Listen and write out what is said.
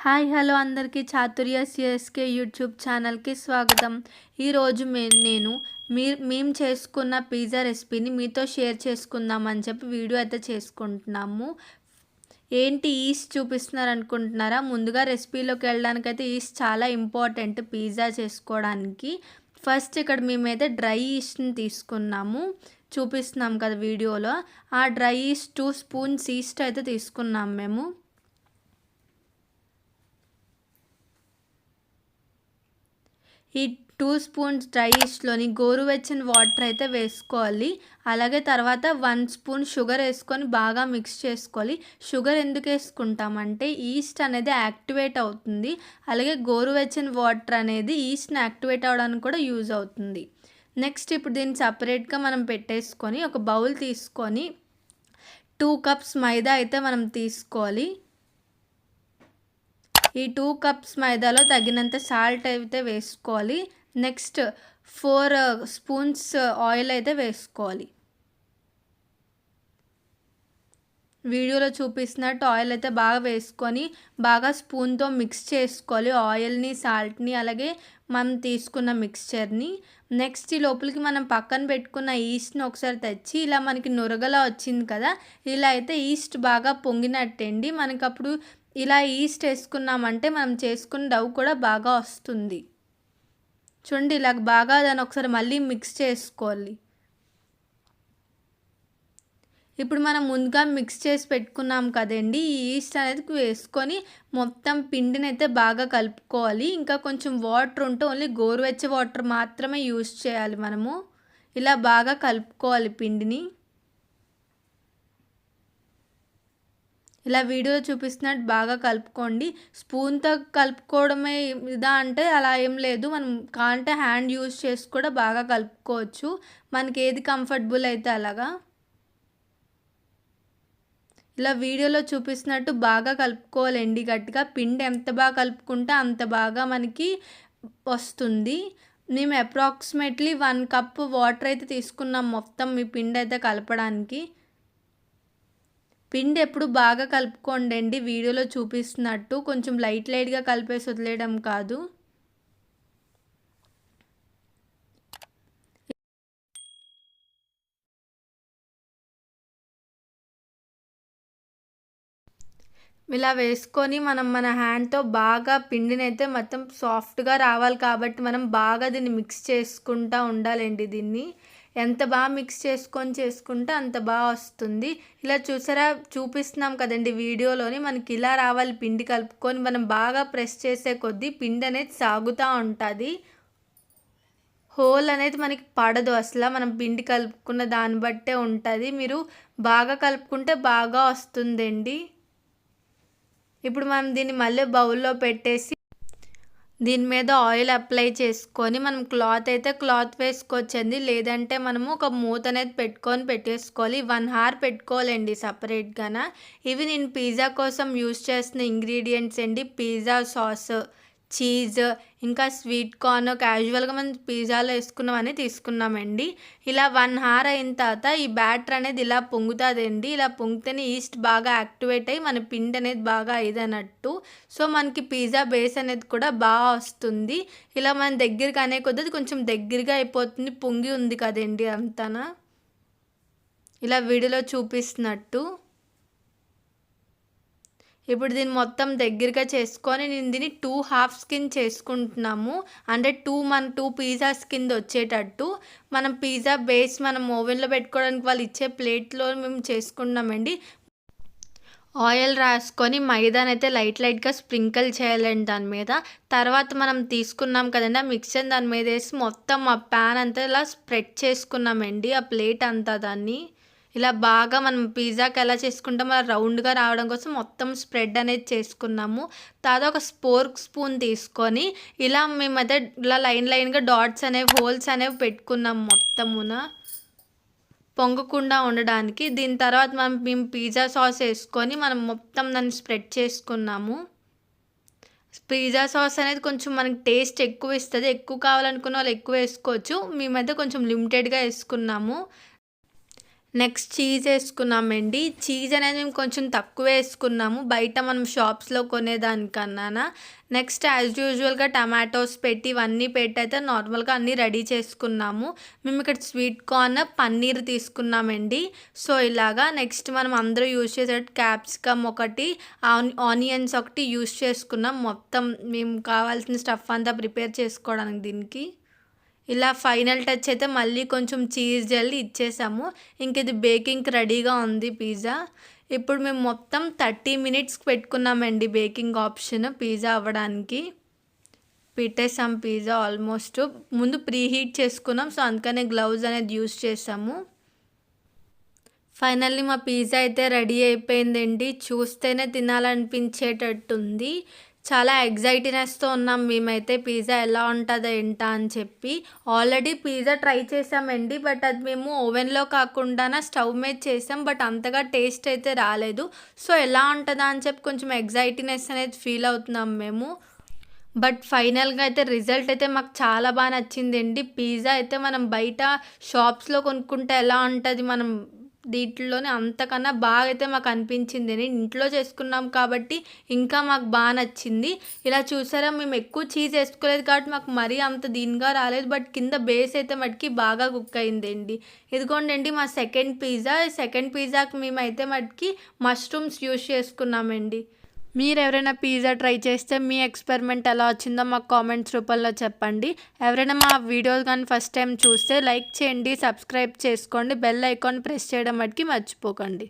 Hi hello అందరికీ Chaturya CSK YouTube ఛానల్కి స్వాగతం. ఈరోజు నేను మేము చేసుకున్న పిజ్జా రెసిపీని మీతో షేర్ చేసుకుందామని చెప్పి వీడియో అయితే చేసుకుంటున్నాము. ఏంటి ఈస్ట్ చూపిస్తున్నారు అనుకుంటున్నారా? ముందుగా రెసిపీలోకి వెళ్ళడానికైతే ఈస్ట్ చాలా ఇంపార్టెంట్ పిజ్జా చేసుకోవడానికి. ఫస్ట్ ఇక్కడ మేమైతే డ్రై ఈస్ట్ని తీసుకున్నాము, చూపిస్తున్నాం కదా వీడియోలో. ఆ డ్రై ఈస్ట్ 2 స్పూన్స్ ఈస్ట్ అయితే తీసుకున్నాం మేము. ఈ 2 స్పూన్స్ డ్రై ఈస్ట్లోని గోరువెచ్చని వాటర్ అయితే వేసుకోవాలి. అలాగే తర్వాత 1 స్పూన్ షుగర్ వేసుకొని బాగా మిక్స్ చేసుకోవాలి. షుగర్ ఎందుకు వేసుకుంటామంటే ఈస్ట్ అనేది యాక్టివేట్ అవుతుంది. అలాగే గోరువెచ్చని వాటర్ అనేది ఈస్ట్ని యాక్టివేట్ అవ్వడానికి కూడా యూజ్ అవుతుంది. నెక్స్ట్ ఇప్పుడు దీన్ని సపరేట్గా మనం పెట్టేసుకొని ఒక బౌల్ తీసుకొని 2 కప్స్ మైదా అయితే మనం తీసుకోవాలి. ఈ 2 కప్స్ మైదాలో తగినంత సాల్ట్ అయితే వేసుకోవాలి. నెక్స్ట్ 4 స్పూన్స్ ఆయిల్ అయితే వేసుకోవాలి. వీడియోలో చూపిస్తున్నట్టు ఆయిల్ అయితే బాగా వేసుకొని బాగా స్పూన్తో మిక్స్ చేసుకోవాలి ఆయిల్ని, సాల్ట్ని, అలాగే మనం తీసుకున్న మిక్స్చర్ని. నెక్స్ట్ ఈ లోపలికి మనం పక్కన పెట్టుకున్న ఈస్ట్ని ఒకసారి తెచ్చి ఇలా మనకి నురగలా వచ్చింది కదా, ఇలా అయితే ఈస్ట్ బాగా పొంగినట్టండి. మనకి అప్పుడు ఇలా ఈస్ట్ వేసుకున్నామంటే మనం చేసుకున్న డవ్ కూడా బాగా వస్తుంది. చూడండి, ఇలా బాగా దాన్ని ఒకసారి మళ్ళీ మిక్స్ చేసుకోవాలి. ఇప్పుడు మనం ముందుగా మిక్స్ చేసి పెట్టుకున్నాం కదండి, ఈ ఈస్ట్ అనేది వేసుకొని మొత్తం పిండిని అయితే బాగా కలుపుకోవాలి. ఇంకా కొంచెం వాటర్ ఉంటే ఓన్లీ గోరువెచ్చ వాటర్ మాత్రమే యూజ్ చేయాలి మనము. ఇలా బాగా కలుపుకోవాలి పిండిని. ఇలా వీడియోలో చూపిస్తున్నట్టు బాగా కలుపుకోండి. స్పూన్తో కలుపుకోవడమే ఇదా అంటే అలా ఏం లేదు, మనం కావాలంటే హ్యాండ్ యూజ్ చేసి కూడా బాగా కలుపుకోవచ్చు. మనకి ఏది కంఫర్టబుల్ అయితే అలాగా. ఇలా వీడియోలో చూపిస్తున్నట్టు బాగా కలుపుకోవాలండి గట్టిగా. పిండి ఎంత బాగా కలుపుకుంటే అంత బాగా మనకి వస్తుంది. మేము అప్రాక్సిమేట్లీ 1 కప్ వాటర్ అయితే తీసుకున్నాం మొత్తం ఈ పిండి అయితే కలపడానికి. పిండి ఎప్పుడు బాగా కలుపుకోండి, వీడియోలో చూపిస్తున్నట్టు కొంచెం లైట్గా కలిపేసి వదిలేయడం కాదు. ఇలా వేసుకొని మన హ్యాండ్తో బాగా పిండిని అయితే మొత్తం సాఫ్ట్గా రావాలి కాబట్టి మనం బాగా దీన్ని మిక్స్ చేసుకుంటూ ఉండాలండి. దీన్ని ఎంత బాగా మిక్స్ చేసుకుంటే అంత బాగా వస్తుంది. ఇలా చూసారా, చూపిస్తున్నాం కదండి వీడియోలోని, మనకి ఇలా రావాలి. పిండి కలుపుకొని మనం బాగా ప్రెస్ చేసే కొద్దీ పిండి అనేది సాగుతూ ఉంటుంది. హోల్ అనేది మనకి పడదు అసలు, మనం పిండి కలుపుకున్న దాన్ని బట్టే ఉంటుంది. మీరు బాగా కలుపుకుంటే బాగా వస్తుందండి. ఇప్పుడు మనం దీన్ని మళ్ళీ బౌల్లో పెట్టేసి దీని మీద ఆయిల్ అప్లై చేసుకొని మనం క్లాత్ వేసుకోవచ్చండి. లేదంటే మనము ఒక మూత అనేది పెట్టేసుకోవాలి. 1 అవర్ పెట్టుకోవాలండి సపరేట్గాన. ఇవి నేను పిజ్జా కోసం యూజ్ చేస్తున్న ఇంగ్రీడియంట్స్ అండి. పిజ్జా సాస్, చీజ్, ఇంకా స్వీట్ కార్న్, క్యాజువల్గా మనం పిజ్జాలో వేసుకున్నవన్నీ తీసుకున్నామండి. ఇలా 1 అవర్ అయిన తర్వాత ఈ బ్యాటర్ అనేది ఇలా పొంగుతుందండి. ఇలా పొంగితేనే ఈస్ట్ బాగా యాక్టివేట్ అయ్యి మన పిండి అనేది బాగా అయ్యేదన్నట్టు. సో మనకి పిజ్జా బేస్ అనేది కూడా బాగా వస్తుంది. ఇలా మన దగ్గరికి అనే కొద్దీ కొంచెం దగ్గరగా అయిపోతుంది. పొంగి ఉంది కదండి అంతానా, ఇలా వీడియోలో చూపిస్తున్నట్టు. ఇప్పుడు దీన్ని మొత్తం దగ్గరగా చేసుకొని నేను దీన్ని 2 హాఫ్స్ కింద చేసుకుంటున్నాము. అంటే 2 పిజ్జాస్ కింద వచ్చేటట్టు. మనం పిజ్జా బేస్ మనం ఓవెన్లో పెట్టుకోవడానికి వాళ్ళు ఇచ్చే ప్లేట్లో మేము చేసుకున్నామండి. ఆయిల్ రాసుకొని మైదాని అయితే లైట్గా స్ప్రింకిల్ చేయాలండి దాని మీద. తర్వాత మనం తీసుకున్నాం కదండి ఆ మిక్చర్ దాని మీద వేసి మొత్తం ఆ ప్యాన్ అంతా ఇలా స్ప్రెడ్ చేసుకున్నామండి, ఆ ప్లేట్ అంతా. దాన్ని ఇలా బాగా మనం పిజ్జాకి ఎలా చేసుకుంటామో అలా రౌండ్గా రావడం కోసం మొత్తం స్ప్రెడ్ అనేది చేసుకున్నాము. తర్వాత ఒక స్పూన్ తీసుకొని ఇలా మేమైతే ఇలా లైన్గా డాట్స్ అనేవి, హోల్స్ అనేవి పెట్టుకున్నాము మొత్తమున పొంగకుండా ఉండడానికి. దీని తర్వాత మేము పిజ్జా సాస్ వేసుకొని మనం మొత్తం దాన్ని స్ప్రెడ్ చేసుకున్నాము. పిజ్జా సాస్ అనేది కొంచెం మనకి టేస్ట్ ఎక్కువ ఇస్తుంది. ఎక్కువ కావాలనుకున్న వాళ్ళు ఎక్కువ వేసుకోవచ్చు. మేమైతే కొంచెం లిమిటెడ్గా వేసుకున్నాము. Next cheese వేసుకున్నామండి. చీజ్ అనేది మేము కొంచెం తక్కువ వేసుకున్నాము బయట మనం షాప్స్‌లో కొనేదానికన్నానా. నెక్స్ట్ యాజ్ యూజువల్‌గా టమాటోస్ పెట్టి ఇవన్నీ పెట్టయితే నార్మల్‌గా అన్నీ రెడీ చేసుకున్నాము. మేము ఇక్కడ స్వీట్ కార్న్, పన్నీర్ తీసుకున్నామండి. సో, ఇలాగా నెక్స్ట్ మనం అందరూ యూజ్ చేసేటట్టు క్యాప్సికమ్ ఒకటి, ఆనియన్స్ ఒకటి యూజ్ చేసుకున్నాం. మొత్తం మేము కావాల్సిన స్టఫ్ అంతా ప్రిపేర్ చేసుకోవడానికి దీనికి. ఇలా ఫైనల్ టచ్ అయితే మళ్ళీ కొంచెం చీజ్ జల్లి ఇచ్చేసాము. ఇంక ఇది బేకింగ్‌కి రెడీగా ఉంది పిజ్జా. ఇప్పుడు మేము మొత్తం 30 మినిట్స్‌కి పెట్టుకున్నామండి బేకింగ్ ఆప్షన్ పిజ్జా అవ్వడానికి. పెట్టేసాం పిజ్జా ఆల్మోస్ట్. ముందు ప్రీ హీట్ చేసుకున్నాం. సో, అందుకనే గ్లౌజ్ అనేది యూజ్ చేసాము. ఫైనల్లీ మా పిజ్జా అయితే రెడీ అయిపోయిందండి. చూస్తేనే తినాలనిపించేటట్టుంది. చాలా ఎక్సైటినెస్‌తో ఉన్నాం మేమైతే పిజ్జా ఎలా ఉంటదో ఏంటా అని చెప్పి. ఆల్రెడీ పిజ్జా ట్రై చేసామండి. బట్ అది మేము ఓవెన్‌లో కాకుండానా స్టవ్ మీద చేసాం. బట్ అంతగా టేస్ట్ అయితే రాలేదు. సో, ఎలా ఉంటదా అని చెప్పి కొంచెం ఎక్సైటినెస్ అనేది ఫీల్ అవుతున్నాం మేము. బట్ ఫైనల్‌గా అయితే రిజల్ట్ అయితే మాకు చాలా నచ్చిందండి. పిజ్జా అయితే మనం బయట షాప్స్‌లో కొనుక్కుంటే ఎలా ఉంటది మనం దీంట్లోనే అంతకన్నా బాగా అయితే మాకు అనిపించింది. ఇంట్లో చేసుకున్నాం కాబట్టి ఇంకా మాకు నచ్చింది. ఇలా చూసారా మేము ఎక్కువ చీజ్ వేసుకోలేదు కాబట్టి మాకు మరీ అంత దీనిగా రాలేదు. బట్ కింద బేస్ అయితే మటుకి బాగా కుక్ అయిందండి. ఇదిగోండండి మా సెకండ్ పిజ్జా. సెకండ్ పిజ్జాకి మేమైతే మటుకి మష్రూమ్స్ యూజ్ చేసుకున్నామండి. మీరెవరైనా పిజ్జా ట్రై చేస్తే మీ ఎక్స్పెరిమెంట్ ఎలా వచ్చిందో మాకు కామెంట్స్ రూపంలో చెప్పండి. ఎవరైనా మా వీడియోస్ కానీ ఫస్ట్ టైం చూస్తే లైక్ చేయండి, సబ్స్క్రైబ్ చేసుకోండి, బెల్ ఐకాన్ ప్రెస్ చేయడం మటుకి మర్చిపోకండి.